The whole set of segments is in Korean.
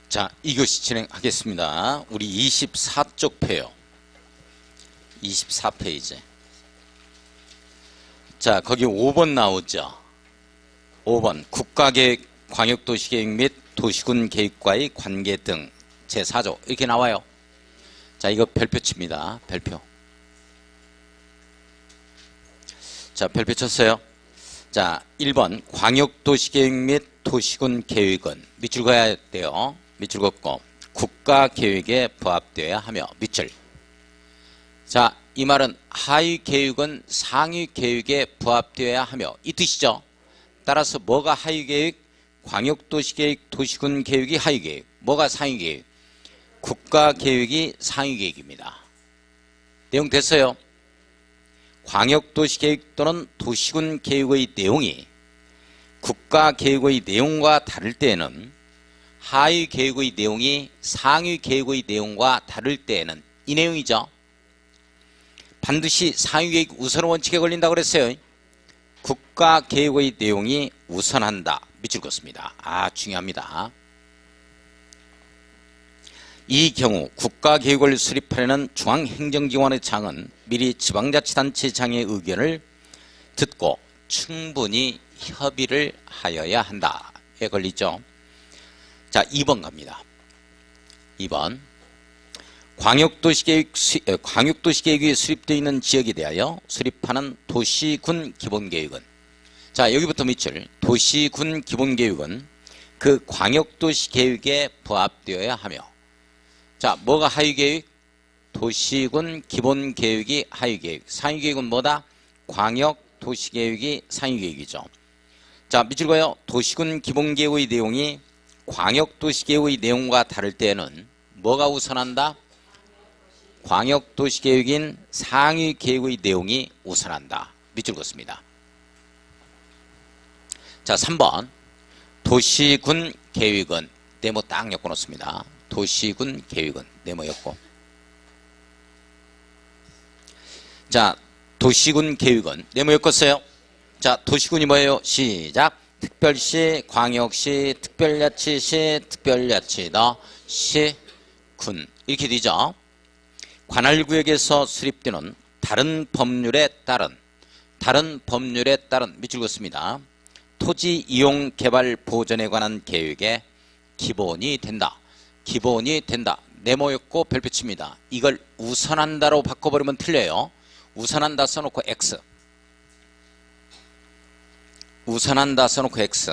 자, 이것이 진행하겠습니다. 우리 24쪽 표요. 24페이지. 자, 거기 5번 나오죠. 5번 국가계획, 광역도시계획 및 도시군 계획과의 관계 등 제4조 이렇게 나와요. 자, 이거 별표 칩니다. 별표. 자, 별표 쳤어요. 자, 1번 광역도시계획 및 도시군 계획은 밑줄 그어야 돼요. 밑줄 긋고 국가계획에 부합되어야 하며 밑줄. 자, 이 말은 하위 계획은 상위 계획에 부합되어야 하며 이 뜻이죠. 따라서 뭐가 하위 계획? 광역도시계획, 도시군 계획이 하위 계획. 뭐가 상위 계획? 국가계획이 상위 계획입니다. 내용 됐어요? 광역도시계획 또는 도시군 계획의 내용이 국가계획의 내용과 다를 때에는 하위 계획의 내용이 상위 계획의 내용과 다를 때에는 이 내용이죠. 반드시 상위 계획 우선 원칙에 걸린다고 그랬어요. 국가계획의 내용이 우선한다. 밑줄 긋습니다. 중요합니다. 이 경우 국가계획을 수립하려는 중앙행정기관의 장은 미리 지방자치단체장의 의견을 듣고 충분히 협의를 하여야 한다에 걸리죠. 자, 2번 갑니다. 2번 광역도시계획이 수립되어 있는 지역에 대하여 수립하는 도시군 기본계획은, 자, 여기부터 밑줄. 도시군 기본계획은 그 광역도시계획에 부합되어야 하며, 자, 뭐가 하위계획? 도시군 기본계획이 하위계획. 상위계획은 뭐다? 광역도시계획이 상위계획이죠. 자, 밑줄 그어요. 도시군 기본계획의 내용이 광역도시계획의 내용과 다를 때에는 뭐가 우선한다? 광역도시계획인 상위계획의 내용이 우선한다. 밑줄 긋습니다. 자, 3번 도시군 계획은 네모 딱 엮어놓습니다. 도시군 계획은 네모 엮고. 자, 도시군 계획은 네모 엮었어요. 자, 도시군이 뭐예요? 시작. 특별시, 광역시, 특별자치시, 특별자치도, 시, 군 이렇게 되죠. 관할구역에서 수립되는 다른 법률에 따른 밑줄 긋습니다. 토지 이용 개발 보전에 관한 계획의 기본이 된다. 기본이 된다. 네모였고 별표 칩니다. 이걸 우선한다로 바꿔버리면 틀려요. 우선한다 써놓고 X. 우선한다 써놓고 X.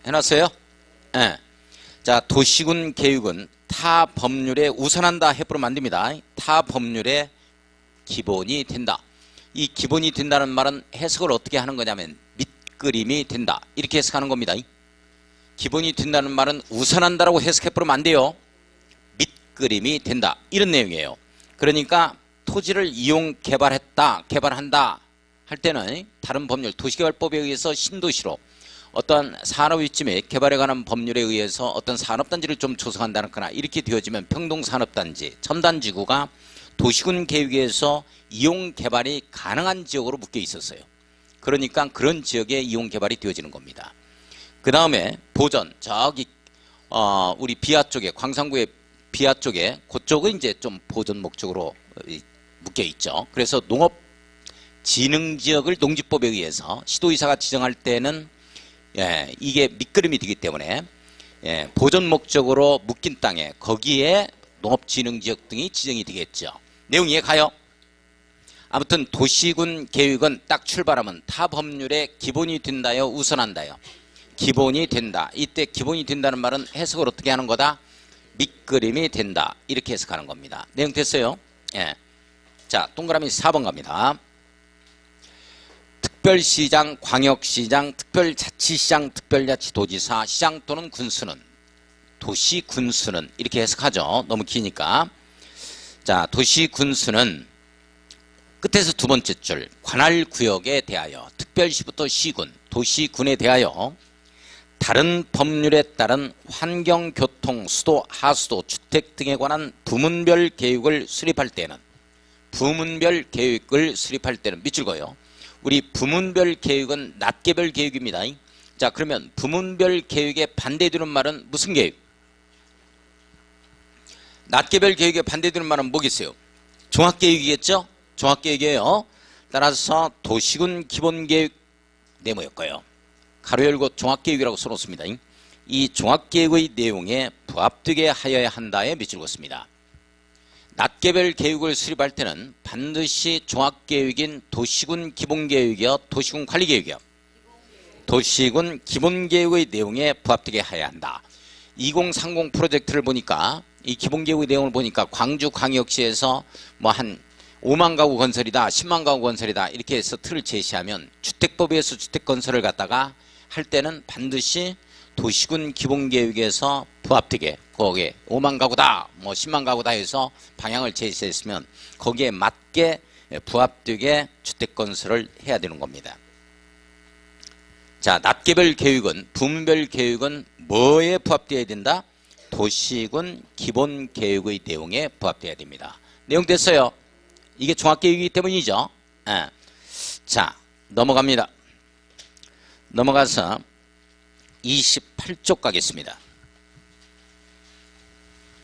해놨어요? 네. 자, 도시군 계획은 타 법률에 우선한다 해부르면 안 됩니다. 타 법률에 기본이 된다. 이 기본이 된다는 말은 해석을 어떻게 하는 거냐면 밑그림이 된다. 이렇게 해석하는 겁니다. 기본이 된다는 말은 우선한다라고 해석해버리면 안 돼요. 밑그림이 된다. 이런 내용이에요. 그러니까 토지를 이용 개발한다 할 때는 다른 법률, 도시개발법에 의해서 신도시로 어떤 산업입지 및 개발에 관한 법률에 의해서 어떤 산업단지를 좀 조성한다는 거나 이렇게 되어지면 평동산업단지, 첨단지구가 도시군 계획에서 이용 개발이 가능한 지역으로 묶여 있었어요. 그러니까 그런 지역에 이용 개발이 되어지는 겁니다. 그 다음에 보전, 저기 우리 비하 쪽에, 광산구의 비하 쪽에 그쪽은 이제 좀 보전 목적으로 묶여 있죠. 그래서 농업진흥지역을 농지법에 의해서 시도의사가 지정할 때는 이게 밑그림이 되기 때문에 보전 목적으로 묶인 땅에 거기에 농업진흥지역 등이 지정이 되겠죠. 내용 이해 가요? 아무튼 도시군 계획은 딱 출발하면 타 법률에 기본이 된다요, 우선한다요? 기본이 된다. 이때 기본이 된다는 말은 해석을 어떻게 하는 거다? 밑그림이 된다. 이렇게 해석하는 겁니다. 내용 됐어요? 예. 자, 동그라미 4번 갑니다. 특별시장, 광역시장, 특별자치시장, 특별자치도지사, 시장 또는 군수는, 도시군수는 이렇게 해석하죠. 너무 기니까. 자, 도시군수는 끝에서 두 번째 줄 관할구역에 대하여, 특별시부터 시군, 도시군에 대하여 다른 법률에 따른 환경, 교통, 수도, 하수도, 주택 등에 관한 부문별 계획을 수립할 때는 밑줄 그어요. 우리 부문별 계획은 낱개별 계획입니다. 자, 그러면 부문별 계획에 반대되는 말은 무슨 계획? 낱개별 계획에 반대되는 말은 뭐겠어요? 종합계획이겠죠? 종합계획이에요. 따라서 도시군 기본계획 네모였고요. 가로 열고 종합계획이라고 써놓습니다. 이 종합계획의 내용에 부합되게 하여야 한다에 밑줄 긋습니다. 낱개별 계획을 수립할 때는 반드시 종합계획인 도시군 기본계획이요, 도시군 관리계획이요. 도시군 기본계획의 내용에 부합되게 하여야 한다. 2030 프로젝트를 보니까 이 기본계획의 내용을 보니까 광주광역시에서 뭐 한 5만 가구 건설이다, 10만 가구 건설이다 이렇게 해서 틀을 제시하면 주택법에서 주택건설을 갖다가 할 때는 반드시 도시군 기본계획에서 부합되게 거기에 5만 가구다, 뭐 10만 가구다 해서 방향을 제시했으면 거기에 맞게 부합되게 주택건설을 해야 되는 겁니다. 자, 낱개별 계획은, 부문별 계획은 뭐에 부합되어야 된다? 도시군 기본계획의 내용에 부합되어야 됩니다. 내용 됐어요? 이게 종합계획이기 때문이죠. 자, 넘어갑니다. 넘어가서 28쪽 가겠습니다.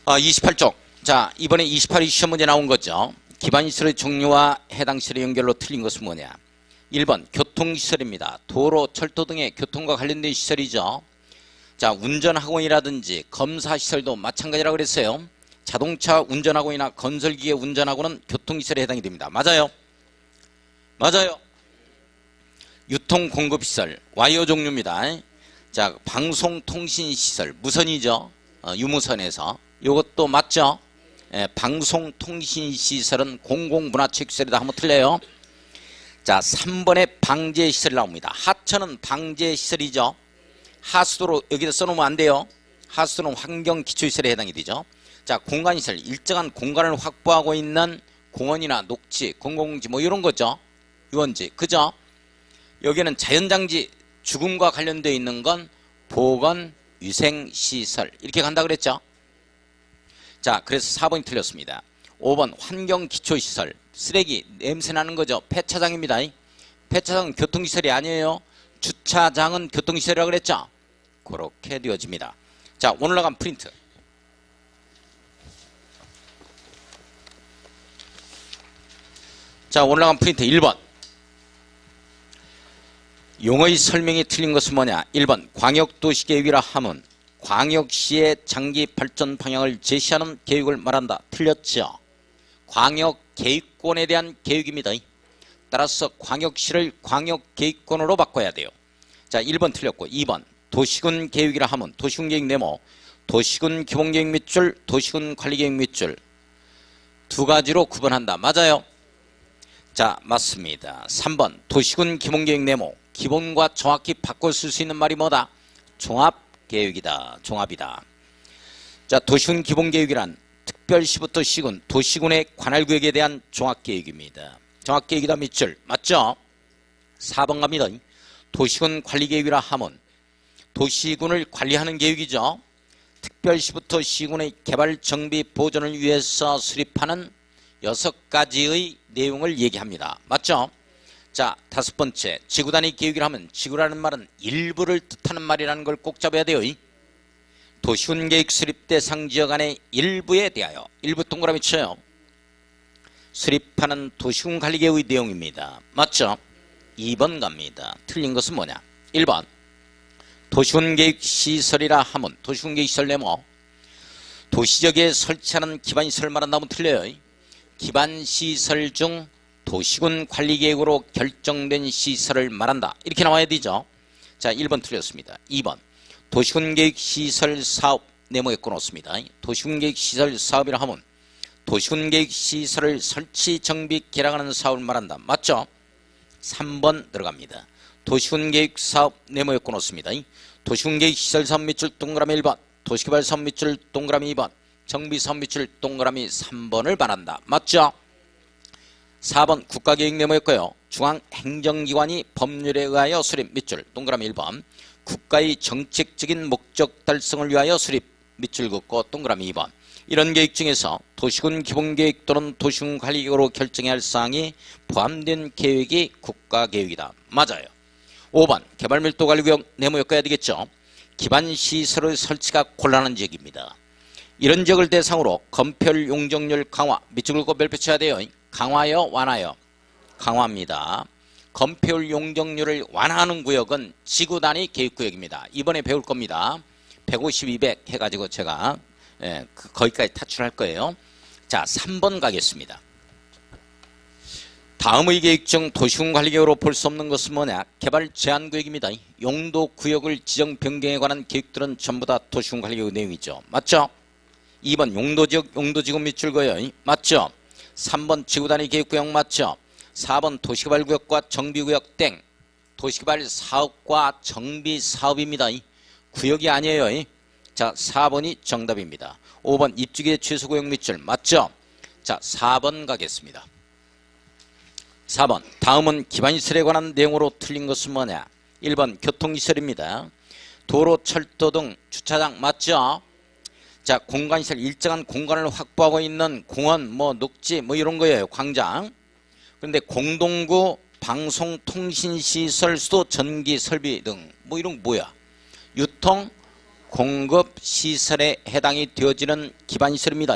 28쪽. 자, 이번에 28이 시험 문제 나온 거죠. 기반시설의 종류와 해당 시설의 연결로 틀린 것은 뭐냐? 1번 교통시설입니다. 도로, 철도 등의 교통과 관련된 시설이죠. 자, 운전학원이라든지 검사시설도 마찬가지라고 그랬어요. 자동차 운전학원이나 건설기계 운전학원은 교통시설에 해당이 됩니다. 맞아요? 맞아요. 유통공급시설, 와이어 종류입니다. 자, 방송통신시설, 무선이죠. 유무선에서. 요것도 맞죠? 방송통신시설은 공공문화체육시설이다 하면 틀려요. 자, 3번에 방제시설이 나옵니다. 하천은 방제시설이죠. 하수도로 여기다 써놓으면 안 돼요. 하수도는 환경기초시설에 해당이 되죠. 자, 공간시설, 일정한 공간을 확보하고 있는 공원이나 녹지, 공공지 뭐 이런 거죠. 유원지, 그죠? 여기는 자연장지, 죽음과 관련되어 있는 건 보건, 위생시설 이렇게 간다 그랬죠. 자, 그래서 4번이 틀렸습니다. 5번 환경기초시설, 쓰레기 냄새나는 거죠. 폐차장입니다. 폐차장은 교통시설이 아니에요. 주차장은 교통시설이라고 그랬죠. 그렇게 되어집니다. 자, 오늘 나간 프린트. 자, 오늘 나간 프린트 1번. 용어의 설명이 틀린 것은 뭐냐? 1번 광역도시계획이라 함은 광역시의 장기 발전 방향을 제시하는 계획을 말한다. 틀렸죠. 광역계획권에 대한 계획입니다. 따라서 광역시를 광역계획권으로 바꿔야 돼요. 자, 1번 틀렸고 2번 도시군 계획이라 함은 도시군 계획 네모, 도시군 기본계획 밑줄, 도시군 관리계획 밑줄 두 가지로 구분한다. 맞아요? 자, 맞습니다. 3번 도시군 기본계획 네모, 기본과 정확히 바꿔 쓸 수 있는 말이 뭐다? 종합계획이다. 종합이다. 자, 도시군 기본계획이란 특별시부터 시군, 도시군의 관할구역에 대한 종합계획입니다. 종합계획이다 밑줄 맞죠? 4번 갑니다. 도시군 관리계획이라 함은 도시군을 관리하는 계획이죠. 특별시부터 시군의 개발, 정비, 보존을 위해서 수립하는 6가지의 내용을 얘기합니다. 맞죠? 자, 5번째 지구단위 계획이라 하면 지구라는 말은 일부를 뜻하는 말이라는 걸 꼭 잡아야 돼요. 도시군 계획 수립 대상 지역 안의 일부에 대하여 일부 동그라미 쳐요. 수립하는 도시군 관리계획의 내용입니다. 맞죠? 2번 갑니다. 틀린 것은 뭐냐? 1번 도시군 계획 시설이라 하면 도시군 계획 시설 네모, 도시지역에 설치하는 기반시설을 말한다면 틀려요. 기반시설 중 도시군 관리계획으로 결정된 시설을 말한다. 이렇게 나와야 되죠. 자, 1번 틀렸습니다. 2번 도시군 계획 시설 사업 네모에 꺼놓습니다. 도시군 계획 시설 사업이라 하면 도시군 계획 시설을 설치, 정비, 개량하는 사업을 말한다. 맞죠? 3번 들어갑니다. 도시군 계획 사업 네모에 꺼놓습니다. 도시군 계획 시설 사업 밑줄 동그라미 1번, 도시개발 사업 밑줄 동그라미 2번, 정비 사업 밑줄 동그라미 3번을 말한다. 맞죠? 4번 국가계획 네모였고요. 중앙행정기관이 법률에 의하여 수립 밑줄 동그라미 1번, 국가의 정책적인 목적 달성을 위하여 수립 밑줄 긋고 동그라미 2번. 이런 계획 중에서 도시군 기본계획 또는 도시군 관리계획으로 결정해야 할 사항이 포함된 계획이 국가계획이다. 맞아요. 5번 개발밀도관리구역 네모였어야 되겠죠. 기반시설의 설치가 곤란한 지역입니다. 이런 지역을 대상으로 건폐율 용적률 강화 밑줄 긋고 별표 쳐야 돼요. 강화요 완화요? 강화입니다. 건폐율 용적률을 완화하는 구역은 지구단위 계획구역입니다. 이번에 배울 겁니다. 150, 200 해가지고 제가 거기까지 타출할 거예요. 자, 3번 가겠습니다. 다음의 계획 중 도시군관리계획으로 볼 수 없는 것은 뭐냐? 개발 제한구역입니다. 용도구역을 지정 변경에 관한 계획들은 전부 다 도시군관리계획 내용이죠. 맞죠? 2번 용도지역 용도지구 밑줄 그어요. 맞죠? 3번 지구단위 계획구역 맞죠? 4번 도시개발구역과 정비구역 땡. 도시개발 사업과 정비 사업입니다. 구역이 아니에요. 자, 4번이 정답입니다. 5번 입주기의 취소구역 밑줄 맞죠? 자, 4번 가겠습니다. 4번 다음은 기반시설에 관한 내용으로 틀린 것은 뭐냐? 1번 교통시설입니다. 도로, 철도 등 주차장 맞죠? 자, 공간시설 일정한 공간을 확보하고 있는 공원, 뭐 녹지 뭐 이런 거예요. 광장. 그런데 공동구, 방송통신시설, 수도, 전기, 설비 등 뭐 이런 거 뭐야? 유통, 공급, 시설에 해당이 되어지는 기반시설입니다.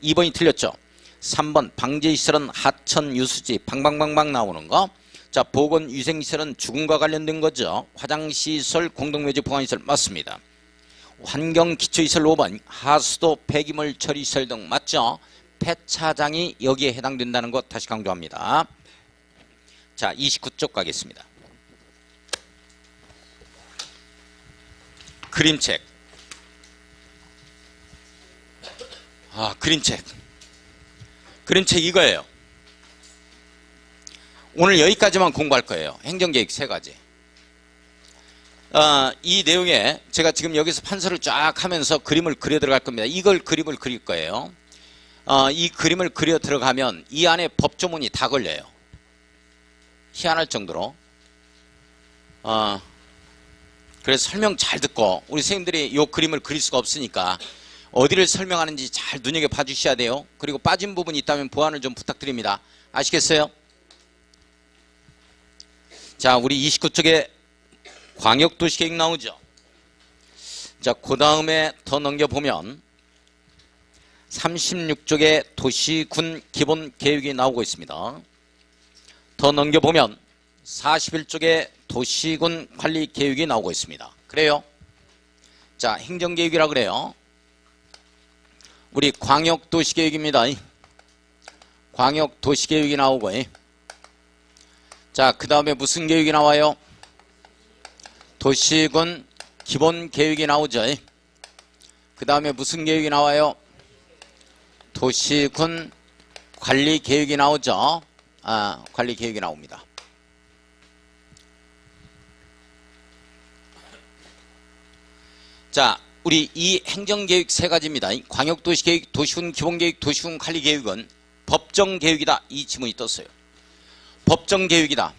2번이 틀렸죠. 3번 방제시설은 하천, 유수지, 방방방방 나오는 거. 자, 보건위생시설은 죽음과 관련된 거죠. 화장시설, 공동묘지, 보관시설 맞습니다. 환경기초시설 5번 하수도, 폐기물 처리시설 등 맞죠? 폐차장이 여기에 해당된다는 것 다시 강조합니다. 자, 29쪽 가겠습니다. 그림책. 그림책. 그림책 이거예요. 오늘 여기까지만 공부할 거예요. 행정계획 3가지. 이 내용에 제가 지금 여기서 판서를 쫙 하면서 그림을 그려 들어갈 겁니다. 이걸 그림을 그릴 거예요. 이 그림을 그려 들어가면 이 안에 법조문이 다 걸려요. 희한할 정도로. 그래서 설명 잘 듣고 우리 선생님들이 이 그림을 그릴 수가 없으니까 어디를 설명하는지 잘 눈여겨봐 주셔야 돼요. 그리고 빠진 부분이 있다면 보완을 좀 부탁드립니다. 아시겠어요? 자, 우리 29쪽에 광역도시계획 나오죠. 자, 그 다음에 더 넘겨보면 36쪽에 도시군 기본계획이 나오고 있습니다. 더 넘겨보면 41쪽에 도시군 관리계획이 나오고 있습니다. 그래요? 자, 행정계획이라 그래요. 우리 광역도시계획입니다. 광역도시계획이 나오고, 자, 그 다음에 무슨 계획이 나와요? 도시군 기본계획이 나오죠. 그 다음에 무슨 계획이 나와요? 도시군 관리계획이 나오죠. 관리계획이 나옵니다. 자, 우리 이 행정계획 3가지입니다. 광역도시계획, 도시군 기본계획, 도시군 관리계획은 법정계획이다. 이 지문이 떴어요. 법정계획이다.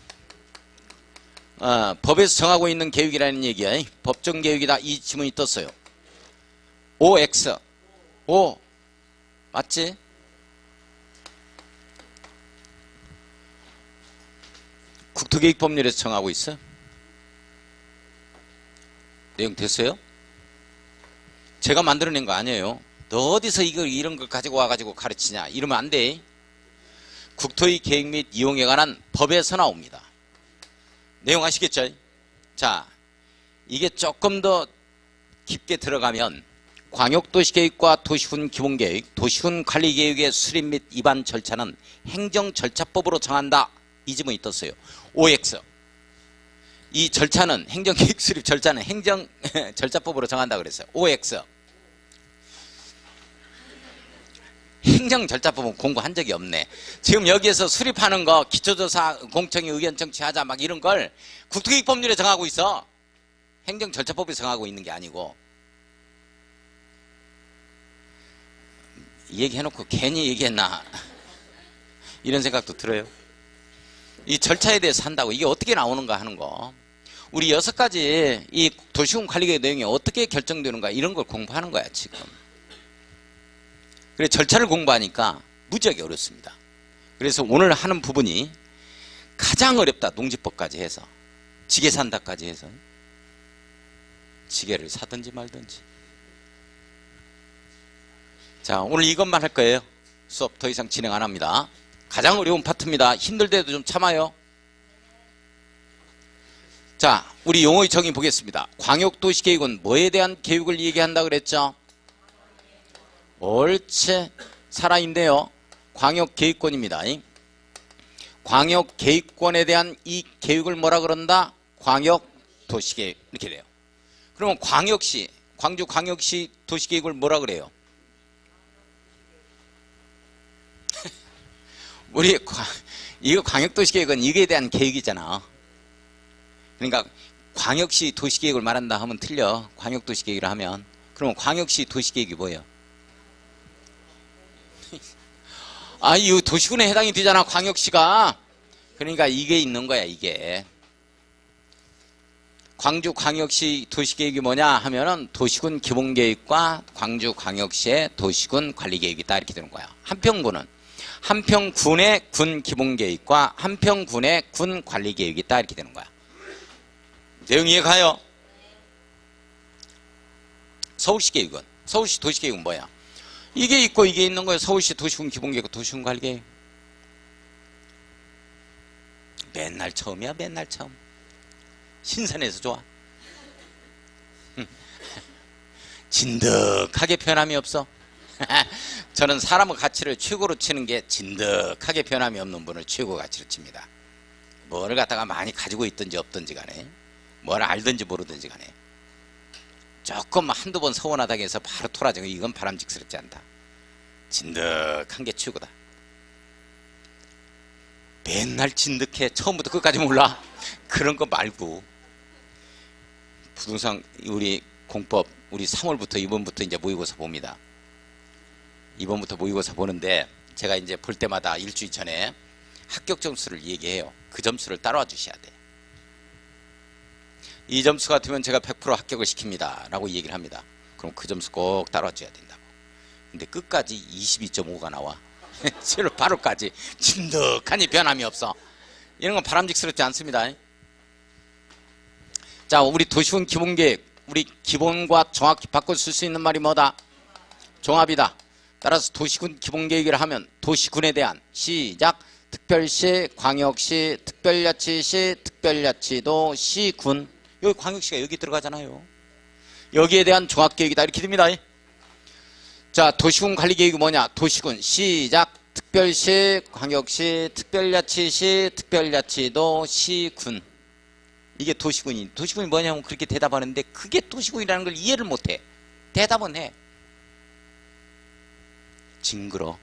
법에서 정하고 있는 계획이라는 얘기야. 법정계획이다. 이 지문이 떴어요. OX. O. 맞지? 국토계획법률에서 정하고 있어. 내용 됐어요? 제가 만들어낸 거 아니에요. 너 어디서 이런 걸 가지고 와가지고 가르치냐 이러면 안 돼. 국토의 계획 및 이용에 관한 법에서 나옵니다. 내용 아시겠죠? 자, 이게 조금 더 깊게 들어가면 광역도시계획과 도시군 기본계획, 도시군 관리계획의 수립 및 위반 절차는 행정절차법으로 정한다. 이 지문이 떴어요. OX. 이 절차는 행정계획 수립 절차는 행정절차법으로 정한다 그랬어요. OX. 행정절차법은 공부한 적이 없네. 지금 여기에서 수립하는 거 기초조사 공청회 의견 청취하자 막 이런 걸 국토계획법률에 정하고 있어. 행정절차법에 정하고 있는 게 아니고. 얘기해놓고 괜히 얘기했나 이런 생각도 들어요. 이 절차에 대해서 한다고 이게 어떻게 나오는가 하는 거. 우리 6가지 이 도시군 관리계획 내용이 어떻게 결정되는가 이런 걸 공부하는 거야 지금. 그래서 절차를 공부하니까 무지하게 어렵습니다. 그래서 오늘 하는 부분이 가장 어렵다. 농지법까지 해서. 지게 산다까지 해서 지게를 사든지 말든지. 자, 오늘 이것만 할 거예요. 수업 더 이상 진행 안 합니다. 가장 어려운 파트입니다. 힘들대도 좀 참아요. 자, 우리 용어의 정의 보겠습니다. 광역도시계획은 뭐에 대한 계획을 얘기한다 그랬죠? 옳지, 살아있네요. 광역계획권입니다. 광역계획권에 대한 이 계획을 뭐라 그런다? 광역도시계획. 이렇게 돼요. 그러면 광역시, 광주광역시 도시계획을 뭐라 그래요? 이거 광역도시계획은 이거에 대한 계획이잖아. 그러니까 광역시 도시계획을 말한다 하면 틀려. 광역도시계획을 하면. 그러면 광역시 도시계획이 뭐예요? 아, 이 도시군에 해당이 되잖아, 광역시가. 그러니까 이게 있는 거야, 이게. 광주광역시 도시계획이 뭐냐 하면은 도시군 기본계획과 광주광역시의 도시군 관리계획이 있다, 이렇게 되는 거야. 한평군은 한평군의 군 기본계획과 한평군의 군 관리계획이 있다, 이렇게 되는 거야. 내용 이해가요? 서울시 계획은, 서울시 도시계획은 뭐야? 이게 있고 이게 있는 거예요. 서울시 도시군 기본계획, 도시군 관리계획. 맨날 처음이야, 맨날 처음. 신선해서 좋아. 진득하게 변함이 없어. 저는 사람의 가치를 최고로 치는 게 진득하게 변함이 없는 분을 최고 가치로 칩니다. 뭐를 갖다가 많이 가지고 있든지 없든지 간에, 뭘 알든지 모르든지 간에, 조금 한두 번 서운하다고 해서 바로 토라지고 이건 바람직스럽지 않다. 진득한 게 최고다. 맨날 진득해. 처음부터 끝까지 몰라. 그런 거 말고 부동산 우리 공법 우리 3월부터 이번부터 이제 모의고사 봅니다. 이번부터 모의고사 보는데 제가 이제 볼 때마다 일주일 전에 합격 점수를 얘기해요. 그 점수를 따라와 주셔야 돼. 이 점수 같으면 제가 100% 합격을 시킵니다 라고 얘기를 합니다. 그럼 그 점수 꼭 따라와 줘야 된다고. 근데 끝까지 22.5가 나와. 7월 8월까지 진득하니 변함이 없어. 이런 건 바람직스럽지 않습니다. 자, 우리 도시군 기본계획, 우리 기본과 정확히 바꿔 쓸 수 있는 말이 뭐다? 종합이다. 따라서 도시군 기본계획을 하면 도시군에 대한 시작 특별시, 광역시, 특별자치시, 특별자치도, 시군. 여기 광역시가 여기 들어가잖아요. 여기에 대한 종합계획이다, 이렇게 됩니다. 자, 도시군 관리계획이 뭐냐? 도시군 시작 특별시, 광역시, 특별자치시, 특별자치도, 시군. 이게 도시군이 뭐냐면 그렇게 대답하는데 그게 도시군이라는 걸 이해를 못해. 대답은 해. 징그러.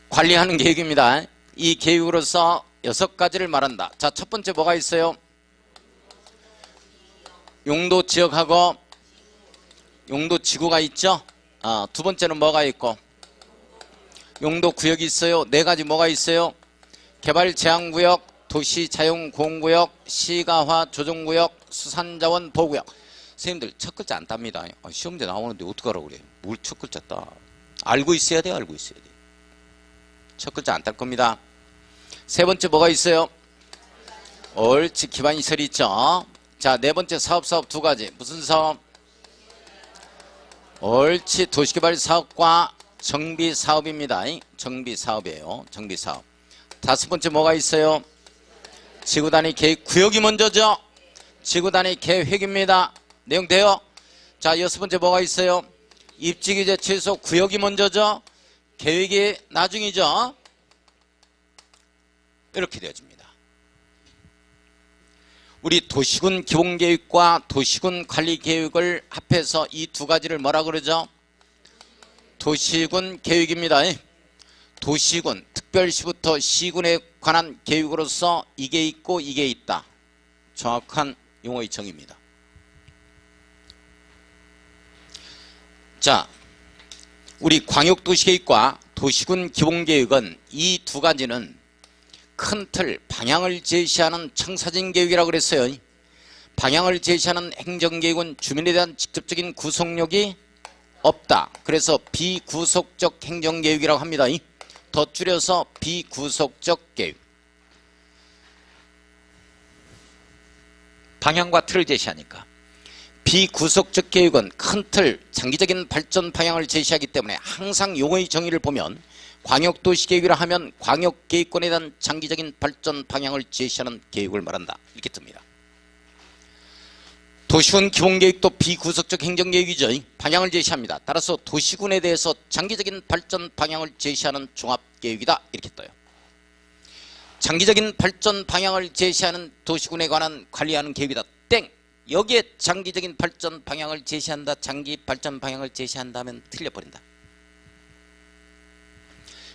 관리하는 계획입니다. 이 계획으로서 6가지를 말한다. 자, 첫 번째 뭐가 있어요? 용도 지역하고 용도 지구가 있죠. 두 번째는 뭐가 있고? 용도 구역이 있어요. 4가지 뭐가 있어요? 개발 제한구역, 도시 자용 공구역, 시가화 조정구역, 수산자원 보호구역. 선생님들 첫 글자 안 땁니다. 시험제 나오는데 어떡하라고 그래. 뭘 첫 글자 따. 알고 있어야 돼, 알고 있어야 돼. 첫 글자 안 딸 겁니다. 세 번째 뭐가 있어요? 옳지, 기반시설이 있죠. 자, 네 번째 사업 2가지. 무슨 사업? 옳지, 도시개발사업과 정비사업입니다. 정비사업이에요. 정비사업. 다섯 번째 뭐가 있어요? 지구단위 계획 구역이 먼저죠. 지구단위 계획입니다. 내용 돼요? 자, 여섯 번째 뭐가 있어요? 입지규제 최소 구역이 먼저죠. 계획이 나중이죠. 이렇게 되어집니다. 우리 도시군 기본계획과 도시군 관리계획을 합해서 이 2가지를 뭐라 그러죠? 도시군 계획입니다. 도시군, 특별시부터 시군에 관한 계획으로서 이게 있고 이게 있다. 정확한 용어의 정의입니다. 자, 우리 광역도시계획과 도시군 기본계획은 이 2가지는 큰 틀, 방향을 제시하는 청사진 계획이라고 그랬어요. 방향을 제시하는 행정계획은 주민에 대한 직접적인 구속력이 없다. 그래서 비구속적 행정계획이라고 합니다. 더 줄여서 비구속적 계획. 방향과 틀을 제시하니까. 비구속적 계획은 큰 틀, 장기적인 발전 방향을 제시하기 때문에 항상 용어의 정의를 보면 광역도시계획이라 하면 광역계획권에 대한 장기적인 발전 방향을 제시하는 계획을 말한다. 이렇게 뜹니다. 도시군 기본계획도 비구속적 행정계획이죠. 방향을 제시합니다. 따라서 도시군에 대해서 장기적인 발전 방향을 제시하는 종합계획이다. 이렇게 떠요. 장기적인 발전 방향을 제시하는 도시군에 관한 관리하는 계획이다. 땡! 여기에 장기적인 발전 방향을 제시한다. 장기 발전 방향을 제시한다면 틀려버린다.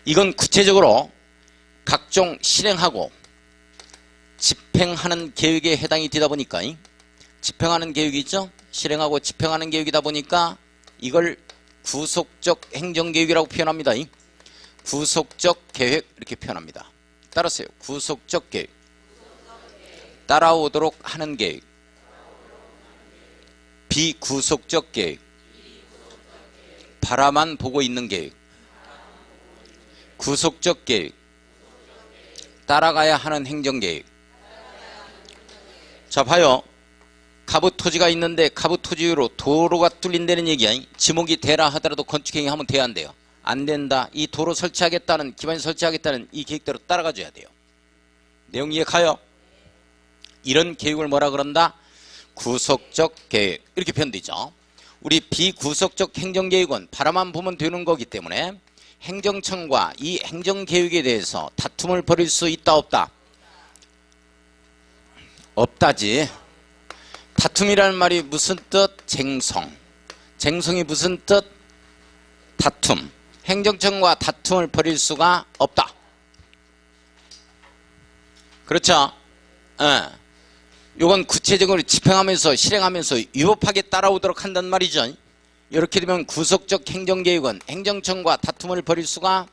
이건 구체적으로 각종 실행하고 집행하는 계획에 해당이 되다 보니까 집행하는 계획이 있죠. 실행하고 집행하는 계획이다 보니까 이걸 구속적 행정계획이라고 표현합니다. 구속적 계획 이렇게 표현합니다. 따라서요. 구속적 계획, 따라오도록 하는 계획, 비구속적 계획, 바라만 보고 있는 계획, 구속적 계획, 따라가야 하는 행정계획. 자 봐요. 갑우토지가 있는데 갑우토지로 도로가 뚫린다는 얘기야. 지목이 되라 하더라도 건축행위 하면 돼야 안 돼요? 안 된다. 이 도로 설치하겠다는, 기반 설치하겠다는 이 계획대로 따라가 줘야 돼요. 내용 이해 가요? 이런 계획을 뭐라 그런다? 구속적 계획 이렇게 표현되죠. 우리 비구속적 행정계획은 바라만 보면 되는 거기 때문에 행정청과 이 행정계획에 대해서 다툼을 벌일 수 있다 없다? 없다지. 다툼이라는 말이 무슨 뜻? 쟁성. 쟁성이 무슨 뜻? 다툼. 행정청과 다툼을 벌일 수가 없다. 그렇죠? 요건 구체적으로 집행하면서 실행하면서 위법하게 따라오도록 한단 말이죠. 이렇게 되면 구속적 행정계획은 행정청과 다툼을 벌일 수가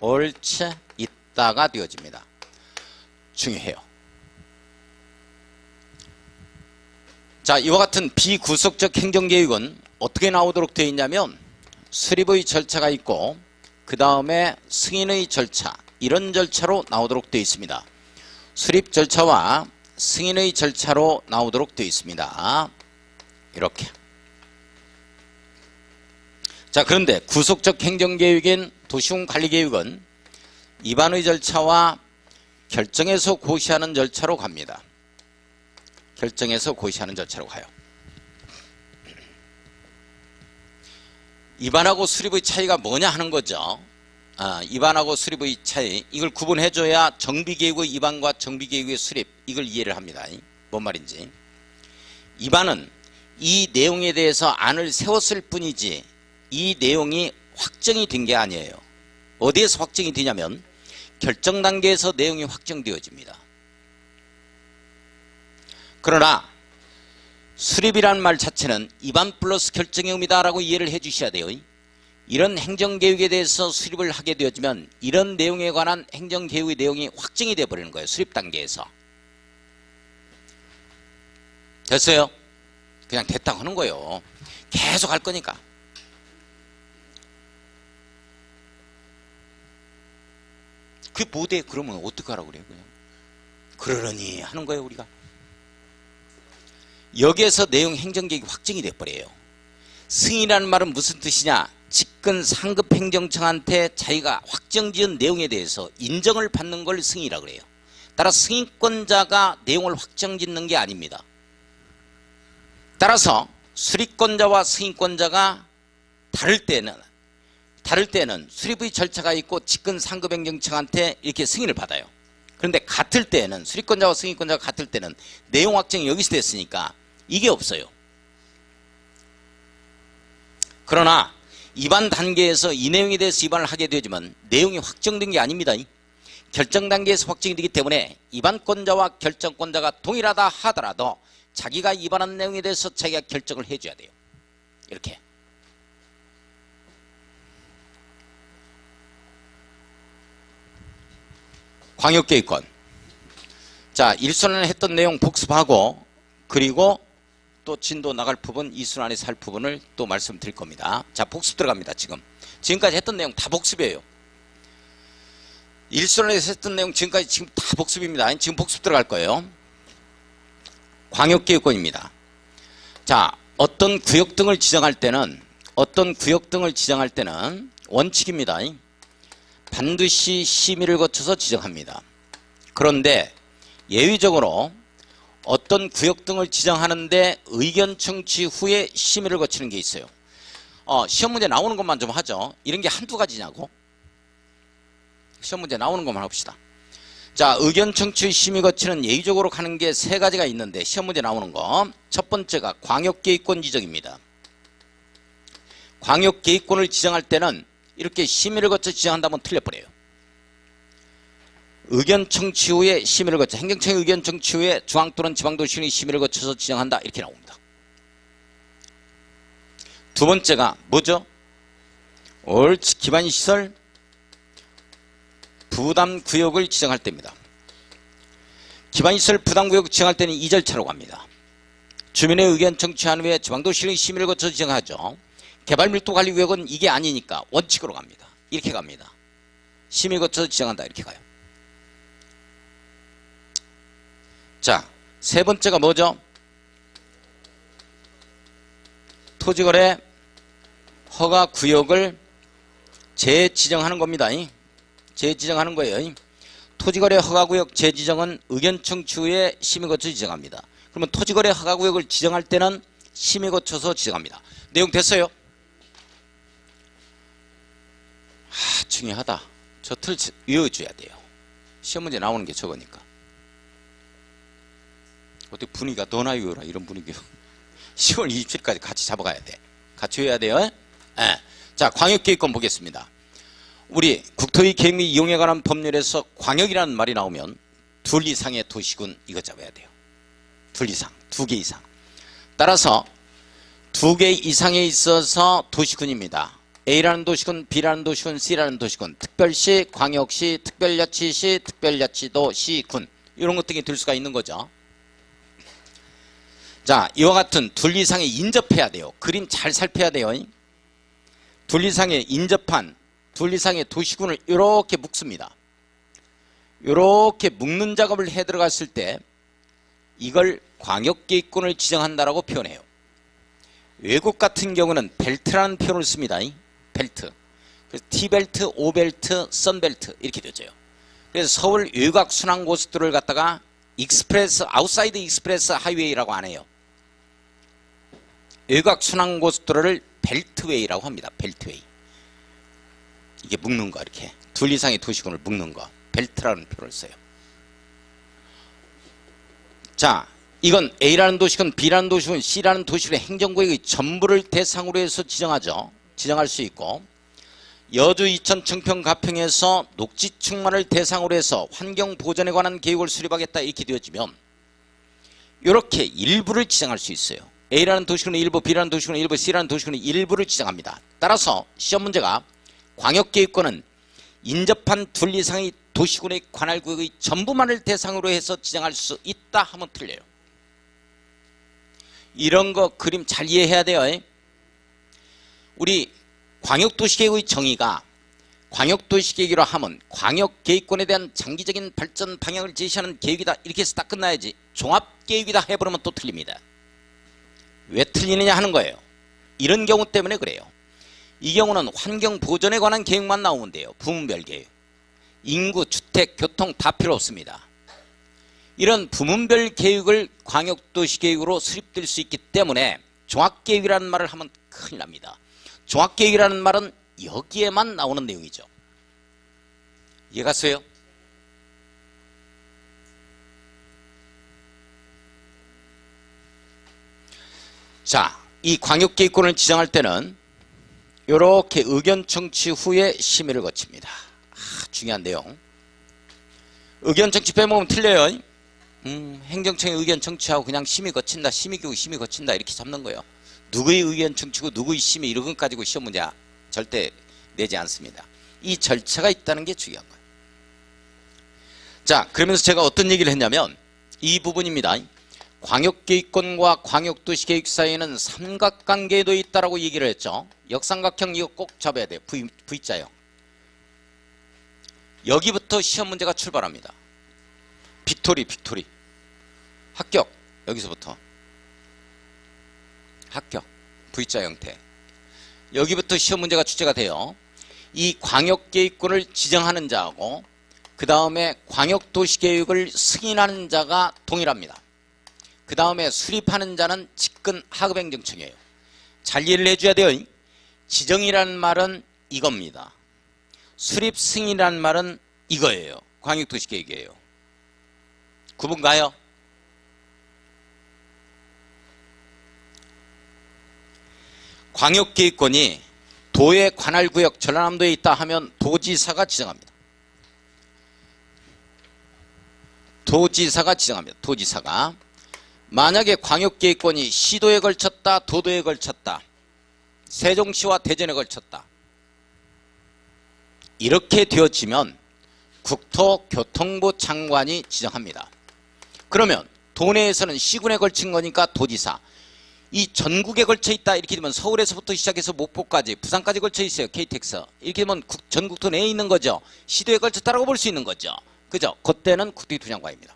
옳지 있다가 되어집니다. 중요해요. 자, 이와 같은 비구속적 행정계획은 어떻게 나오도록 되어 있냐면 수립의 절차가 있고 그 다음에 승인의 절차, 이런 절차로 나오도록 되어 있습니다. 수립 절차와 승인의 절차로 나오도록 되어 있습니다. 이렇게. 자, 그런데 구속적 행정계획인 도시군 관리계획은 입안의 절차와 결정해서 고시하는 절차로 갑니다. 결정해서 고시하는 절차로 가요. 입안하고 수립의 차이가 뭐냐 하는 거죠. 입안하고 수립의 차이, 이걸 구분해줘야 정비계획의 입안과 정비계획의 수립, 이걸 이해를 합니다. 뭔 말인지. 입안은 이 내용에 대해서 안을 세웠을 뿐이지 이 내용이 확정이 된 게 아니에요. 어디에서 확정이 되냐면 결정 단계에서 내용이 확정되어집니다. 그러나 수립이라는 말 자체는 입안 플러스 결정의 의미다라고 이해를 해 주셔야 돼요. 이런 행정계획에 대해서 수립을 하게 되어지면 이런 내용에 관한 행정계획의 내용이 확정이 되어버리는 거예요. 수립 단계에서. 됐어요? 그냥 됐다고 하는 거예요. 계속 할 거니까. 그게 뭐돼? 그러면 어떡하라고 그래요? 그냥 그러려니 하는 거예요. 우리가. 여기에서 내용 행정계획이 확정이 돼버려요. 승인이라는 말은 무슨 뜻이냐? 직근 상급 행정청한테 자기가 확정지은 내용에 대해서 인정을 받는 걸 승인이라고 그래요. 따라서 승인권자가 내용을 확정짓는 게 아닙니다. 따라서 수립권자와 승인권자가 다를 때는 수립의 절차가 있고 직근 상급 행정청한테 이렇게 승인을 받아요. 그런데 같을 때는 수립권자와 승인권자가 같을 때는 내용 확정이 여기서 됐으니까 이게 없어요. 그러나 입안 단계에서 이 내용에 대해서 입안을 하게 되지만 내용이 확정된 게 아닙니다. 결정 단계에서 확정이 되기 때문에 입안권자와 결정권자가 동일하다 하더라도 자기가 입안한 내용에 대해서 자기가 결정을 해줘야 돼요. 이렇게. 광역계획권. 자, 1순환에 했던 내용 복습하고 그리고 또 진도 나갈 부분 2순환에서 할 부분을 또 말씀드릴 겁니다. 자, 복습 들어갑니다. 지금까지 했던 내용 다 복습이에요. 1순환에서 했던 내용 지금 다 복습입니다. 지금 복습 들어갈 거예요. 광역계획권입니다. 자, 어떤 구역 등을 지정할 때는 원칙입니다. 반드시 심의를 거쳐서 지정합니다. 그런데 예외적으로 어떤 구역 등을 지정하는데 의견 청취 후에 심의를 거치는 게 있어요. 시험 문제 나오는 것만 좀 하죠. 이런 게 한두 가지냐고. 시험 문제 나오는 것만 합시다. 자, 의견 청취 심의 거치는 예외적으로 가는 게 세 가지가 있는데 시험 문제 나오는 거. 첫 번째가 광역계획권 지정입니다. 광역계획권을 지정할 때는 이렇게 심의를 거쳐 지정한다면 틀려버려요. 의견 청취 후에 심의를 거쳐 행정청의 의견 청취 후에 중앙 또는 지방도시군이 심의를 거쳐서 지정한다 이렇게 나옵니다. 두 번째가 뭐죠? 옳지, 기반시설 부담구역을 지정할 때입니다. 기반시설 부담구역 지정할 때는 이 절차로 갑니다. 주민의 의견 청취한 후에 지방도시군이 심의를 거쳐서 지정하죠. 개발밀도관리구역은 이게 아니니까 원칙으로 갑니다. 이렇게 갑니다. 심의 거쳐서 지정한다 이렇게 가요. 자, 세 번째가 뭐죠? 토지거래 허가구역을 재지정하는 겁니다. 재지정하는 거예요. 토지거래 허가구역 재지정은 의견 청취 후에 심의 거쳐서 지정합니다. 그러면 토지거래 허가구역을 지정할 때는 심의 거쳐서 지정합니다. 내용 됐어요? 중요하다. 저 틀 외워줘야 돼요. 시험 문제 나오는 게 저거니까. 어떻게 분위기가 너나 외워라 이런 분위기. 10월 27일까지 같이 잡아가야 돼. 같이 외워야 돼요. 네. 자, 광역계획권 보겠습니다. 우리 국토의 계획 및 이용에 관한 법률에서 광역이라는 말이 나오면 둘 이상의 도시군 이거 잡아야 돼요. 둘 이상, 두 개 이상. 따라서 두 개 이상에 있어서 도시군입니다. A라는 도시군, B라는 도시군, C라는 도시군, 특별시, 광역시, 특별자치시, 특별자치도, 시군 이런 것 등이 들 수가 있는 거죠. 자, 이와 같은 둘 이상에 인접해야 돼요. 그림 잘 살펴야 돼요. 둘 이상에 인접한 둘 이상의 도시군을 이렇게 묶습니다. 이렇게 묶는 작업을 해 들어갔을 때 이걸 광역계획권을 지정한다라고 표현해요. 외국 같은 경우는 벨트라는 표현을 씁니다. 벨트. 그래서 T벨트, O벨트, 선벨트 이렇게 되죠. 그래서 서울 외곽 순환 고속도로를 갖다가 익스프레스, 아웃사이드 익스프레스 하이웨이라고 안 해요. 외곽 순환 고속도로를 벨트웨이라고 합니다. 벨트웨이. 이게 묶는 거 이렇게. 둘 이상의 도시군을 묶는 거. 벨트라는 표현을 써요. 자, 이건 A라는 도시군, B라는 도시군, C라는 도시군의 행정구역의 전부를 대상으로 해서 지정하죠. 지정할 수 있고 여주 이천 청평 가평에서 녹지 충만을 대상으로 해서 환경 보전에 관한 계획을 수립하겠다 이렇게 되어지면 이렇게 일부를 지정할 수 있어요. A라는 도시군은 일부, B라는 도시군은 일부, C라는 도시군은 일부를 지정합니다. 따라서 시험 문제가 광역계획권은 인접한 둘 이상의 도시군의 관할구역의 전부만을 대상으로 해서 지정할 수 있다 하면 틀려요. 이런 거 그림 잘 이해해야 돼요. 우리 광역도시계획의 정의가 광역도시계획이라 하면 광역계획권에 대한 장기적인 발전 방향을 제시하는 계획이다 이렇게 해서 딱 끝나야지 종합계획이다 해버리면 또 틀립니다. 왜 틀리느냐 하는 거예요. 이런 경우 때문에 그래요. 이 경우는 환경보전에 관한 계획만 나오면 돼요. 부문별 계획. 인구, 주택, 교통 다 필요 없습니다. 이런 부문별 계획을 광역도시계획으로 수립될 수 있기 때문에 종합계획이라는 말을 하면 큰일 납니다. 종합계획이라는 말은 여기에만 나오는 내용이죠. 이해갔어요? 자, 이 광역계획권을 지정할 때는 이렇게 의견 청취 후에 심의를 거칩니다. 중요한 내용. 의견 청취 빼먹으면 틀려요. 행정청의 의견 청취하고 그냥 심의 거친다, 심의교육 심의 거친다 이렇게 잡는 거예요. 누구의 의견 청취고 누구의 심의 이런 것 가지고 시험 문제 절대 내지 않습니다. 이 절차가 있다는 게 중요한 거예요. 자, 그러면서 제가 어떤 얘기를 했냐면 이 부분입니다. 광역계획권과 광역도시계획 사이에는 삼각관계도 있다라고 얘기를 했죠. 역삼각형 이거 꼭 잡아야 돼요. V자형. 여기부터 시험 문제가 출발합니다. 빅토리 합격. 여기서부터 합격. V자 형태. 여기부터 시험 문제가 출제가 돼요. 이 광역계획권을 지정하는 자하고 그 다음에 광역도시계획을 승인하는 자가 동일합니다. 그 다음에 수립하는 자는 직근 하급행정청이에요. 잘 이해를 해줘야 돼요. 지정이라는 말은 이겁니다. 수립 승인이라는 말은 이거예요. 광역도시계획이에요. 구분 가요? 광역계획권이 도의 관할구역 전라남도에 있다 하면 도지사가 지정합니다. 도지사가 지정합니다. 도지사가. 만약에 광역계획권이 시도에 걸쳤다, 도도에 걸쳤다, 세종시와 대전에 걸쳤다, 이렇게 되어지면 국토교통부 장관이 지정합니다. 그러면 도내에서는 시군에 걸친 거니까 도지사. 이 전국에 걸쳐 있다 이렇게 되면 서울에서부터 시작해서 목포까지 부산까지 걸쳐 있어요. KTX. 이렇게 되면 전국도 내에 있는 거죠. 시도에 걸쳤다라고 볼 수 있는 거죠. 그죠? 그때는 국토교통부 장관입니다.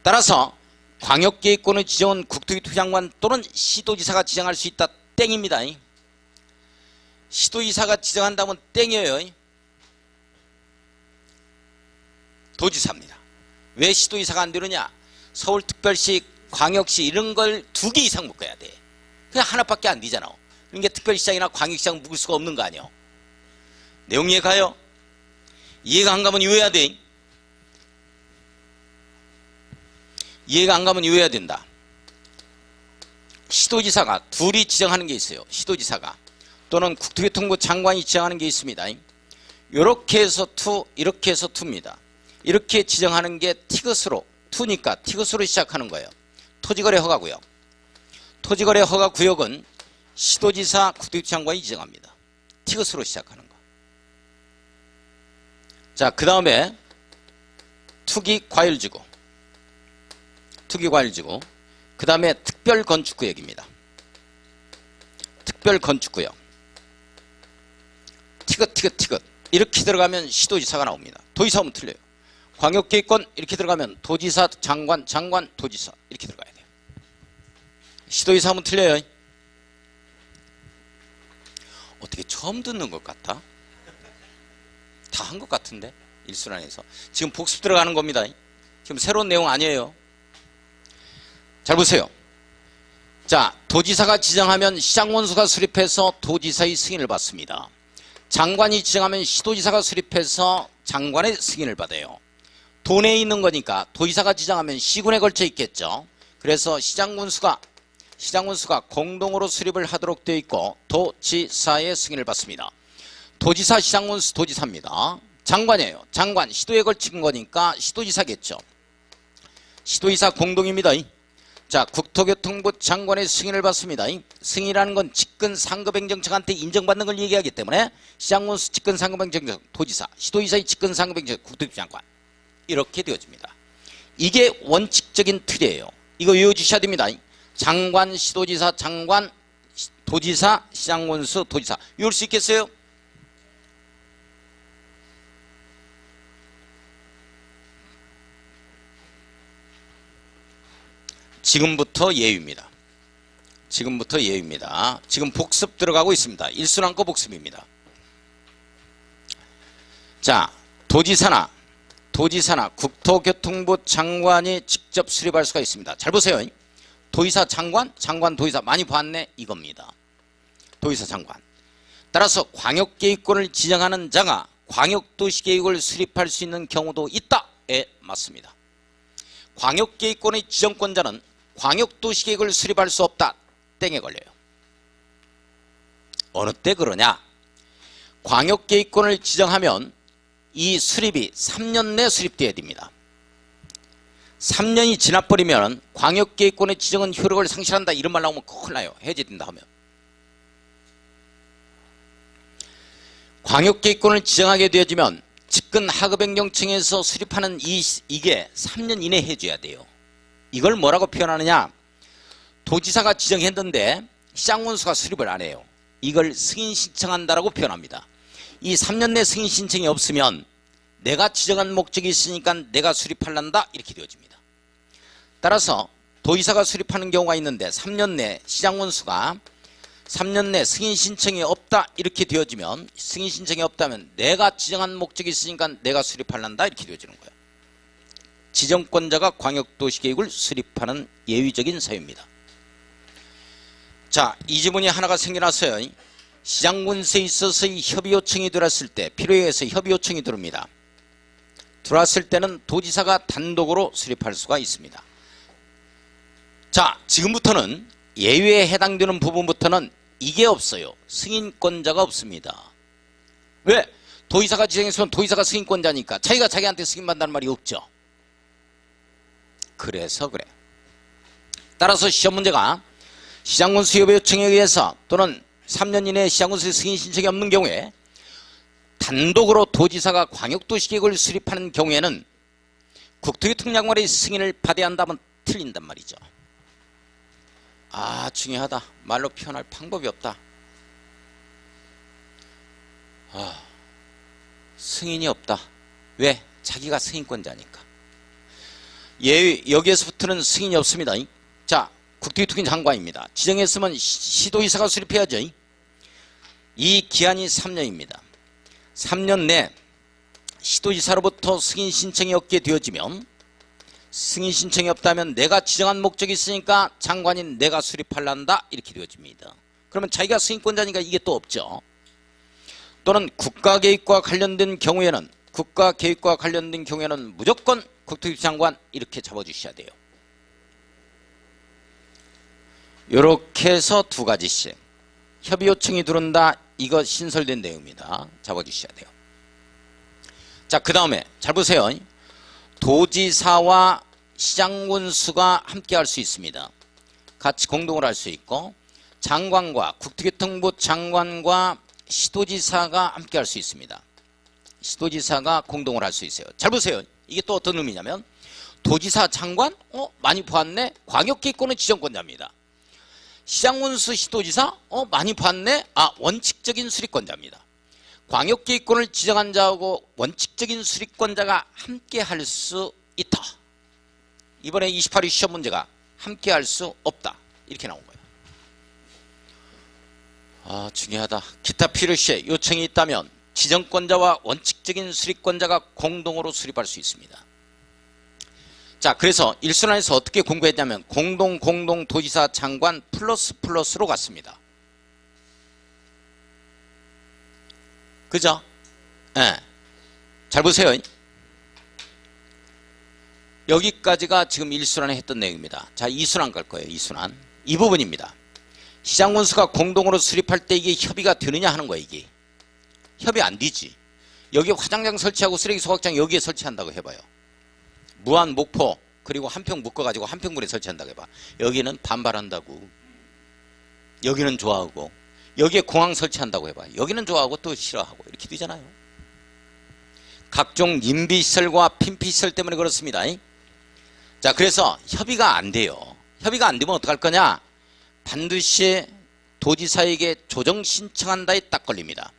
따라서 광역계획권을 지정한 국토교통부 장관 또는 시도지사가 지정할 수 있다. 땡입니다. 시도지사가 지정한다면 땡이에요. 도지사입니다. 왜 시도지사가 안 되느냐? 서울특별시, 광역시 이런 걸 2개 이상 묶어야 돼. 그냥 하나밖에 안 되잖아. 그러니까 특별시장이나 광역시장 묶을 수가 없는 거 아니에요. 내용 이해 가요? 이해가 안 가면 이해해야 돼. 이해가 안 가면 이해해야 된다. 시도지사가 둘이 지정하는 게 있어요. 시도지사가. 또는 국토교통부 장관이 지정하는 게 있습니다. 이렇게 해서 투, 이렇게 해서 투입니다. 이렇게 지정하는 게 티귿으로, 투니까 티귿으로 시작하는 거예요. 토지거래 허가구역. 토지거래 허가구역은 시도지사, 국토교통부 장관이 지정합니다. 티귿으로 시작하는 거. 자, 그 다음에 투기과열지구. 투기과열지구. 그 다음에 특별건축구역입니다. 특별건축구역. 티귿. 이렇게 들어가면 시도지사가 나옵니다. 도지사 하면 틀려요. 광역계획권 이렇게 들어가면 도지사, 장관, 도지사 이렇게 들어가야 돼요. 시도지사 하면 틀려요. 어떻게 처음 듣는 것 같아? 다 한 것 같은데 일순환에서. 지금 복습 들어가는 겁니다. 지금 새로운 내용 아니에요. 잘 보세요. 자, 도지사가 지정하면 시장원수가 수립해서 도지사의 승인을 받습니다. 장관이 지정하면 시도지사가 수립해서 장관의 승인을 받아요. 도내에 있는 거니까 도지사가 지정하면 시군에 걸쳐 있겠죠. 그래서 시장군수가 공동으로 수립을 하도록 되어 있고 도지사의 승인을 받습니다. 도지사, 시장군수, 도지사입니다. 장관이에요. 장관, 시도에 걸친 거니까 시도지사겠죠. 시도지사 공동입니다. 자, 국토교통부 장관의 승인을 받습니다. 승인이라는 건 직근 상급행정청한테 인정받는 걸 얘기하기 때문에 시장군수, 직근 상급행정청, 도지사, 시도지사의 직근 상급행정청, 국토교통부 장관 이렇게 되어집니다. 이게 원칙적인 틀이에요. 이거 외워주셔야 됩니다. 장관, 시도지사, 장관, 도지사, 시장군수, 도지사. 외울 수 있겠어요? 지금부터 예유입니다. 지금부터 예유입니다. 지금 복습 들어가고 있습니다. 일순환 거 복습입니다. 자, 도지사나 국토교통부 장관이 직접 수립할 수가 있습니다. 잘 보세요. 도지사, 장관, 도지사 많이 봤네 이겁니다. 도지사, 장관. 따라서 광역계획권을 지정하는 자가 광역도시계획을 수립할 수 있는 경우도 있다에 맞습니다. 광역계획권의 지정권자는 광역도시계획을 수립할 수 없다. 땡에 걸려요. 어느 때 그러냐? 광역계획권을 지정하면 이 수립이 3년 내 수립돼야 됩니다. 3년이 지나버리면 광역계획권의 지정은 효력을 상실한다 이런 말 나오면 큰일 나요. 해제된다 하면. 광역계획권을 지정하게 되어지면 직근 하급행정청에서 수립하는 이게 3년 이내에 해줘야 돼요. 이걸 뭐라고 표현하느냐? 도지사가 지정했는데 시장군수가 수립을 안 해요. 이걸 승인 신청한다라고 표현합니다. 이 3년 내 승인 신청이 없으면 내가 지정한 목적이 있으니까 내가 수립할란다 이렇게 되어집니다. 따라서 도지사가 수립하는 경우가 있는데 3년 내 시장원수가 3년 내 승인 신청이 없다 이렇게 되어지면, 승인 신청이 없다면 내가 지정한 목적이 있으니까 내가 수립할란다 이렇게 되어지는 거예요. 지정권자가 광역도시계획을 수립하는 예외적인 사유입니다. 자, 이 지문이 하나가 생겨났어요. 시장군수에 있어서 협의 요청이 들어왔을 때, 필요에 의해서 협의 요청이 들어옵니다. 들어왔을 때는 도지사가 단독으로 수립할 수가 있습니다. 자, 지금부터는 예외에 해당되는 부분부터는 이게 없어요. 승인권자가 없습니다. 왜? 도지사가 지정했으면 도지사가 승인권자니까 자기가 자기한테 승인받는다는 말이 없죠. 그래서 그래. 따라서 시험 문제가 시장군수 협의 요청에 의해서 또는 3년 이내에 시장군수 승인 신청이 없는 경우에 단독으로 도지사가 광역도시계획을 수립하는 경우에는 국토교통장관의 승인을 받아야 한다면 틀린단 말이죠. 아, 중요하다. 말로 표현할 방법이 없다. 아, 승인이 없다. 왜? 자기가 승인권자니까. 여기에서부터는 승인이 없습니다. 자, 국토교통부 장관입니다. 지정했으면 시도지사가 수립해야죠. 이 기한이 3년입니다. 3년 내 시도지사로부터 승인 신청이 없게 되어지면, 승인 신청이 없다면 내가 지정한 목적이 있으니까 장관인 내가 수립할란다 이렇게 되어집니다. 그러면 자기가 승인권자니까 이게 또 없죠. 또는 국가계획과 관련된 경우에는 무조건 국토교통부 장관 이렇게 잡아주셔야 돼요. 이렇게 해서 두 가지씩 협의 요청이 들어온다. 이거 신설된 내용입니다. 잡아주셔야 돼요. 자, 그 다음에 잘 보세요. 도지사와 시장군수가 함께 할 수 있습니다. 같이 공동으로 할 수 있고, 장관과 국토교통부 장관과 시도지사가 함께 할 수 있습니다. 시도지사가 공동으로 할 수 있어요. 잘 보세요. 이게 또 어떤 의미냐면, 도지사 장관? 많이 보았네? 광역계획권은 지정권자입니다. 시장군수 시도지사? 많이 봤네? 원칙적인 수립권자입니다. 광역계획권을 지정한 자하고 원칙적인 수립권자가 함께 할 수 있다. 이번에 28위 시험 문제가 함께 할 수 없다. 이렇게 나온 거예요. 중요하다. 기타 필요 시에 요청이 있다면 지정권자와 원칙적인 수립권자가 공동으로 수립할 수 있습니다. 자, 그래서 1순환에서 어떻게 공부했냐면 공동 도지사 장관 플러스로 갔습니다. 그죠? 예. 잘 보세요. 여기까지가 지금 1순환에 했던 내용입니다. 자, 2순환 갈 거예요. 2순환. 이 부분입니다. 시장군수가 공동으로 수립할 때 이게 협의가 되느냐 하는 거예요. 이게. 협의 안 되지. 여기 화장장 설치하고 쓰레기 소각장 여기에 설치한다고 해봐요. 무안, 목포, 그리고 한평 묶어가지고 한평군에 설치한다고 해봐. 여기는 반발한다고. 여기는 좋아하고. 여기에 공항 설치한다고 해봐. 여기는 좋아하고 또 싫어하고. 이렇게 되잖아요. 각종 임비시설과 핀피시설 때문에 그렇습니다. 자, 그래서 협의가 안 돼요. 협의가 안 되면 어떡할 거냐? 반드시 도지사에게 조정 신청한다에 딱 걸립니다.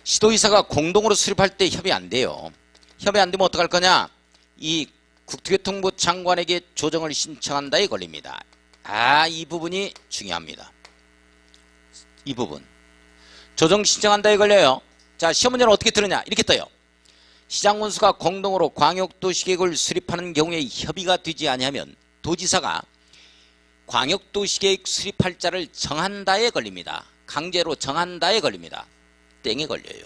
시도지사가 공동으로 수립할 때 협의 안 돼요. 협의 안 되면 어떡할 거냐? 이 국토교통부 장관에게 조정을 신청한다에 걸립니다. 이 부분이 중요합니다. 이 부분. 조정 신청한다에 걸려요. 자, 시험 문제는 어떻게 뜨느냐? 이렇게 떠요. 시장군수가 공동으로 광역도시계획을 수립하는 경우에 협의가 되지 아니하면 도지사가 광역도시계획 수립할 자를 정한다에 걸립니다. 강제로 정한다에 걸립니다. 땡에 걸려요.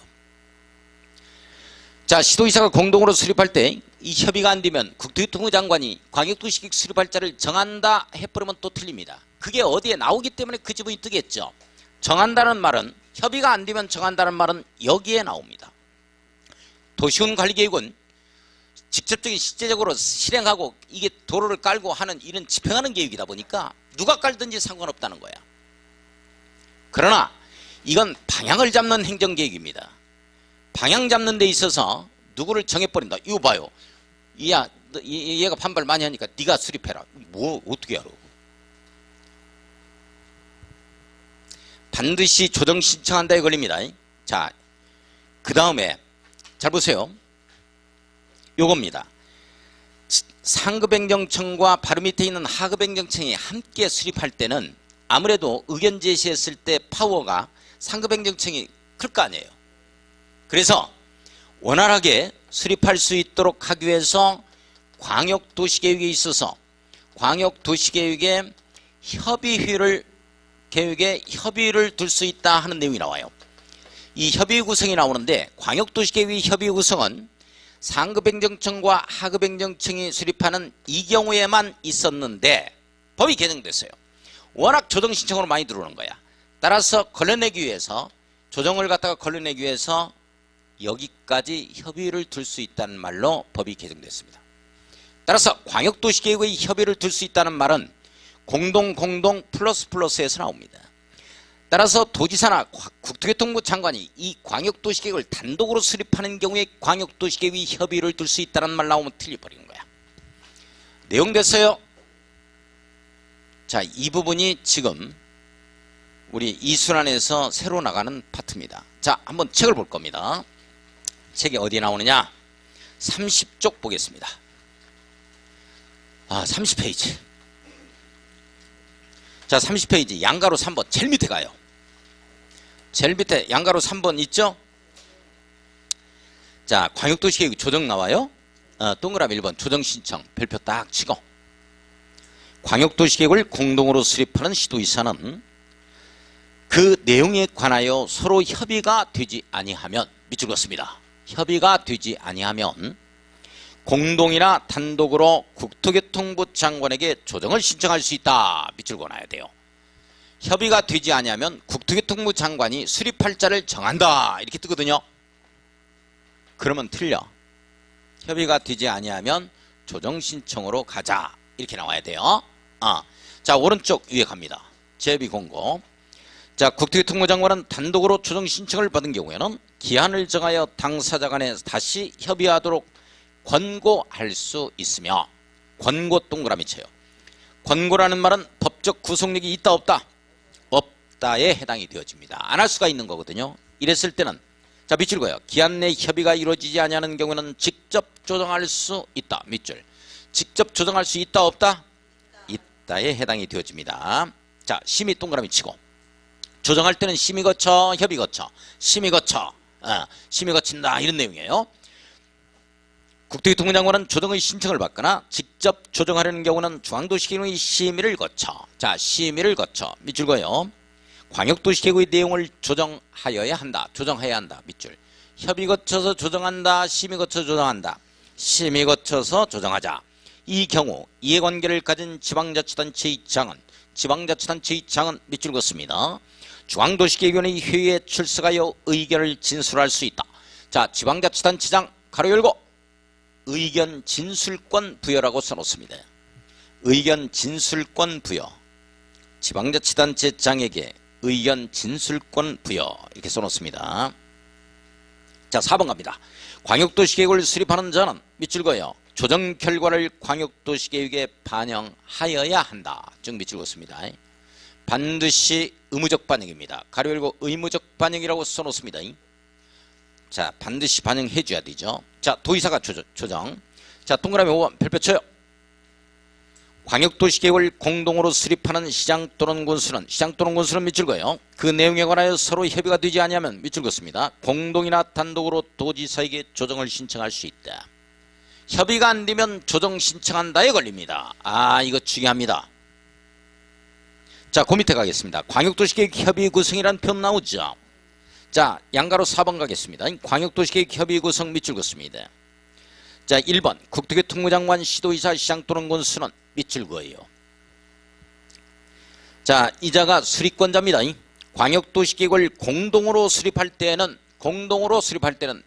자, 시도지사가 공동으로 수립할 때 이 협의가 안 되면 국토교통부 장관이 광역도시계획 수립할 자를 정한다 해버리면 또 틀립니다. 그게 어디에 나오기 때문에 그 지문이 뜨겠죠. 정한다는 말은, 협의가 안 되면 정한다는 말은 여기에 나옵니다. 도시군관리계획은 직접적인 실제적으로 실행하고 이게 도로를 깔고 하는 이런 집행하는 계획이다 보니까 누가 깔든지 상관없다는 거야. 그러나 이건 방향을 잡는 행정계획입니다. 방향 잡는 데 있어서 누구를 정해버린다. 이거 봐요. 야, 얘가 반발 많이 하니까 네가 수립해라. 뭐 어떻게 알아? 반드시 조정 신청한다에 걸립니다. 자, 그 다음에 잘 보세요. 요겁니다. 상급행정청과 바로 밑에 있는 하급행정청이 함께 수립할 때는 아무래도 의견 제시했을 때 파워가 상급행정청이 클 거 아니에요. 그래서 원활하게 수립할 수 있도록 하기 위해서 광역도시계획에 있어서 광역도시계획에 계획에 협의를 둘 수 있다 하는 내용이 나와요. 이 협의 구성이 나오는데 광역도시계획의 협의 구성은 상급행정청과 하급행정청이 수립하는 이 경우에만 있었는데 법이 개정됐어요. 워낙 조정신청으로 많이 들어오는 거야. 따라서 걸러내기 위해서 조정을 갖다가 걸러내기 위해서 여기까지 협의를 둘 수 있다는 말로 법이 개정됐습니다. 따라서 광역도시계획의 협의를 둘 수 있다는 말은 공동 플러스에서 나옵니다. 따라서 도지사나 국토교통부 장관이 이 광역도시계획을 단독으로 수립하는 경우에 광역도시계획의 협의를 둘 수 있다는 말 나오면 틀려버리는 거야. 내용 됐어요? 자, 이 부분이 지금 우리 이순환에서 새로 나가는 파트입니다. 자, 한번 책을 볼 겁니다. 책이 어디에 나오느냐? 30쪽 보겠습니다. 30페이지. 자, 30페이지 양가로 3번 제일 밑에 가요. 제일 밑에 양가로 3번 있죠? 자, 광역도시계획 조정 나와요. 동그라미 1번 조정신청 별표 딱 치고 광역도시계획을 공동으로 수립하는 시도의사는 그 내용에 관하여 서로 협의가 되지 아니하면 밑줄 그었습니다. 협의가 되지 아니하면 공동이나 단독으로 국토교통부 장관에게 조정을 신청할 수 있다. 밑줄 그어놔야 돼요. 협의가 되지 아니하면 국토교통부 장관이 수립할자를 정한다. 이렇게 뜨거든요. 그러면 틀려. 협의가 되지 아니하면 조정 신청으로 가자. 이렇게 나와야 돼요. 자, 오른쪽 위에 갑니다. 제비 공고. 자, 국토교통부 장관은 단독으로 조정 신청을 받은 경우에는 기한을 정하여 당사자 간에 다시 협의하도록 권고할 수 있으며, 권고 동그라미 쳐요. 권고라는 말은 법적 구속력이 있다 없다? 없다에 해당이 되어집니다. 안 할 수가 있는 거거든요. 이랬을 때는 자, 밑줄 그어요. 기한 내 협의가 이루어지지 아니하는 경우에는 직접 조정할 수 있다. 밑줄. 직접 조정할 수 있다 없다? 있다에 해당이 되어집니다. 자, 심의 동그라미 치고 조정할 때는 심의 거쳐 협의 거쳐 심의 거쳐 심의 거친다 이런 내용이에요. 국토교통부 장관은 조정의 신청을 받거나 직접 조정하려는 경우는 중앙도시계획의 심의를 거쳐 자 심의를 거쳐 밑줄 그어요. 광역도시계획의 내용을 조정하여야 한다. 조정해야 한다. 밑줄. 협의 거쳐서 조정한다. 심의 거쳐 조정한다. 심의 거쳐서 조정하자. 이 경우 이해관계를 가진 지방자치단체의 장은 밑줄 그었습니다. 중앙도시계획위원회 회의에 출석하여 의견을 진술할 수 있다. 자, 지방자치단체장 가로 열고 의견 진술권 부여라고 써놓습니다. 의견 진술권 부여. 지방자치단체장에게 의견 진술권 부여 이렇게 써놓습니다. 자, 4번 갑니다. 광역도시계획을 수립하는 자는 밑줄 그어요. 조정 결과를 광역도시계획에 반영하여야 한다. 즉 밑줄 그었습니다. 반드시 의무적 반영입니다. 가로 열고 의무적 반영이라고 써놓습니다. 자, 반드시 반영해 줘야 되죠. 자, 도의사가 조정. 자, 동그라미 5번 별표 쳐요. 광역도시계획을 공동으로 수립하는 시장 또는 군수는 밑줄 그어요. 그 내용에 관하여 서로 협의가 되지 아니하면 밑줄 그었습니다. 공동이나 단독으로 도지사에게 조정을 신청할 수 있다. 협의가 안 되면 조정 신청한다에 걸립니다. 이거 중요합니다. 자, 그 밑에 가겠습니다. 광역도시계획 협의 구성이라는 표현 나오죠. 자, 양가로 4번 가겠습니다. 광역도시계획 협의 구성 밑줄 그었습니다. 자, 1번 국토교통부 장관 시도의사 시장 또는 군수는 밑줄 그어요. 자, 이자가 수립권자입니다. 광역도시계획을 공동으로 수립할 때는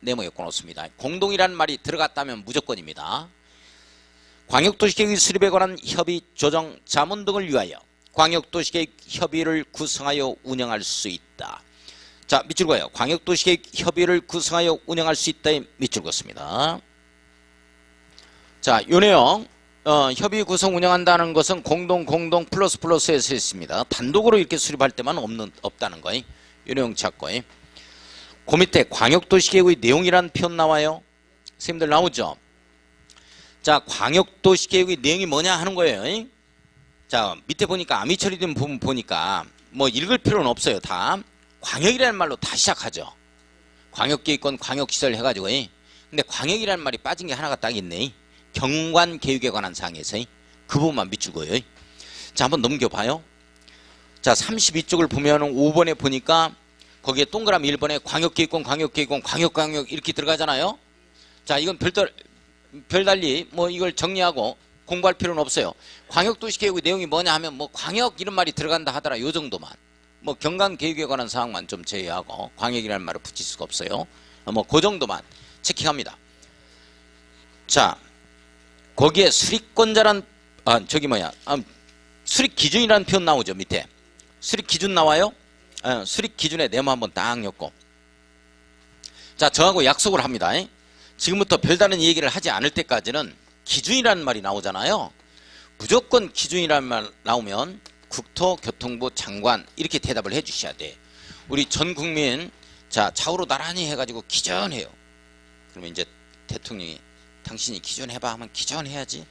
네모에 꺼놓습니다. 공동이라는 말이 들어갔다면 무조건입니다. 광역도시계획 수립에 관한 협의, 조정, 자문 등을 위하여 광역도시계획 협의를 구성하여 운영할 수 있다. 자, 밑줄 그어요. 광역도시계획 협의를 구성하여 운영할 수 있다에 밑줄 그었습니다. 자, 요 내용 협의 구성 운영한다는 것은 공동 플러스에서 있습니다. 단독으로 이렇게 수립할 때만 없다는 거예요. 이 내용 찾고. 그 밑에 광역도시계획의 내용이라는 표현 나와요. 선생님들 나오죠. 자, 광역도시계획의 내용이 뭐냐 하는 거예요. 자, 밑에 보니까 암이 처리된 부분 보니까 뭐 읽을 필요는 없어요. 다 광역이라는 말로 다 시작하죠. 광역계획권 광역시설 해가지고. 근데 광역이라는 말이 빠진 게 하나가 딱 있네. 경관계획에 관한 사항에서 그 부분만 밑줄거예요. 자, 한번 넘겨봐요. 자, 32쪽을 보면은 5번에 보니까 거기에 동그라미 1번에 광역계획권 광역 이렇게 들어가잖아요. 자, 이건 별달리 뭐 이걸 정리하고 공부할 필요는 없어요. 광역도시계획의 내용이 뭐냐 하면 뭐 광역 이런 말이 들어간다 하더라 요 정도만. 뭐 경관계획에 관한 사항만 좀 제외하고 광역이라는 말을 붙일 수가 없어요. 뭐 그 정도만 체킹합니다. 자, 거기에 수립권자란 수립기준이라는 표현 나오죠. 밑에 수립기준 나와요. 수립기준에 네모 한번 딱 엮고. 자, 저하고 약속을 합니다. 지금부터 별다른 얘기를 하지 않을 때까지는 기준이라는 말이 나오잖아요. 무조건 기준이라는 말 나오면 국토교통부 장관 이렇게 대답을 해 주셔야 돼. 우리 전 국민 자 좌우로 나란히 해가지고 기준해요. 그러면 이제 대통령이 당신이 기준해봐 하면 기준해야지.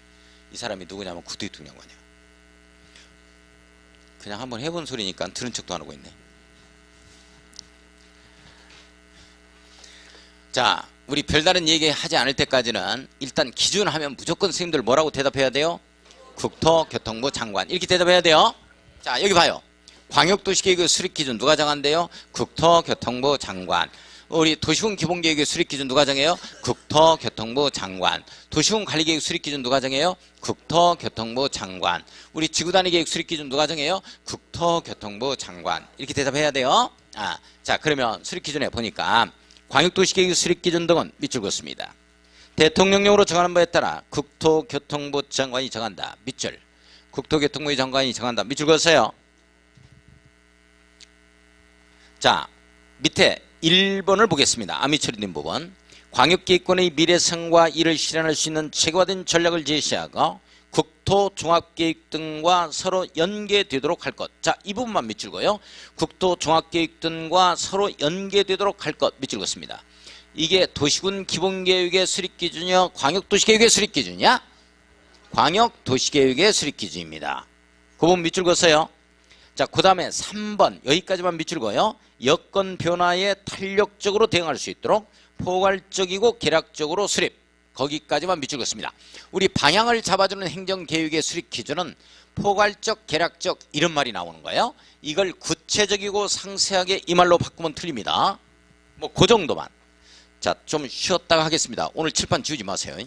이 사람이 누구냐면 국토교통장관이야. 그냥 한번 해본 소리니까 들은 척도 안 하고 있네. 자, 우리 별다른 얘기 하지 않을 때까지는 일단 기준하면 무조건 선생님들 뭐라고 대답해야 돼요? 국토교통부 장관 이렇게 대답해야 돼요. 자, 여기 봐요. 광역도시계획의 수립기준 누가 정한대요? 국토교통부 장관. 우리 도시군 기본계획의 수립기준 누가 정해요? 국토교통부 장관. 도시군 관리계획 수립기준 누가 정해요? 국토교통부 장관. 우리 지구단위계획 수립기준 누가 정해요? 국토교통부 장관. 이렇게 대답해야 돼요. 자, 그러면 수립기준에 보니까 광역도시계획 수립기준 등은 밑줄 긋습니다. 대통령령으로 정하는 바에 따라 국토교통부 장관이 정한다. 밑줄. 국토교통부 장관이 정한다. 밑줄 그었어요. 자, 밑에 1번을 보겠습니다. 암이 처리된 부분. 광역계획권의 미래성과 이를 실현할 수 있는 체계화된 전략을 제시하고 국토종합계획 등과 서로 연계되도록 할 것. 자, 이 부분만 밑줄 그어요. 국토종합계획 등과 서로 연계되도록 할 것. 밑줄 그었습니다. 이게 도시군 기본계획의 수립기준이요? 광역도시계획의 수립기준이야? 광역도시계획의 수립기준입니다. 그 부분 밑줄 그었어요. 자, 그 다음에 3번 여기까지만 밑줄 그어요. 여건 변화에 탄력적으로 대응할 수 있도록 포괄적이고 계략적으로 수립. 거기까지만 밑줄 그었습니다. 우리 방향을 잡아주는 행정계획의 수립기준은 포괄적, 계략적 이런 말이 나오는 거예요. 이걸 구체적이고 상세하게 이 말로 바꾸면 틀립니다. 뭐 그 정도만. 자, 좀 쉬었다가 하겠습니다. 오늘 칠판 지우지 마세요.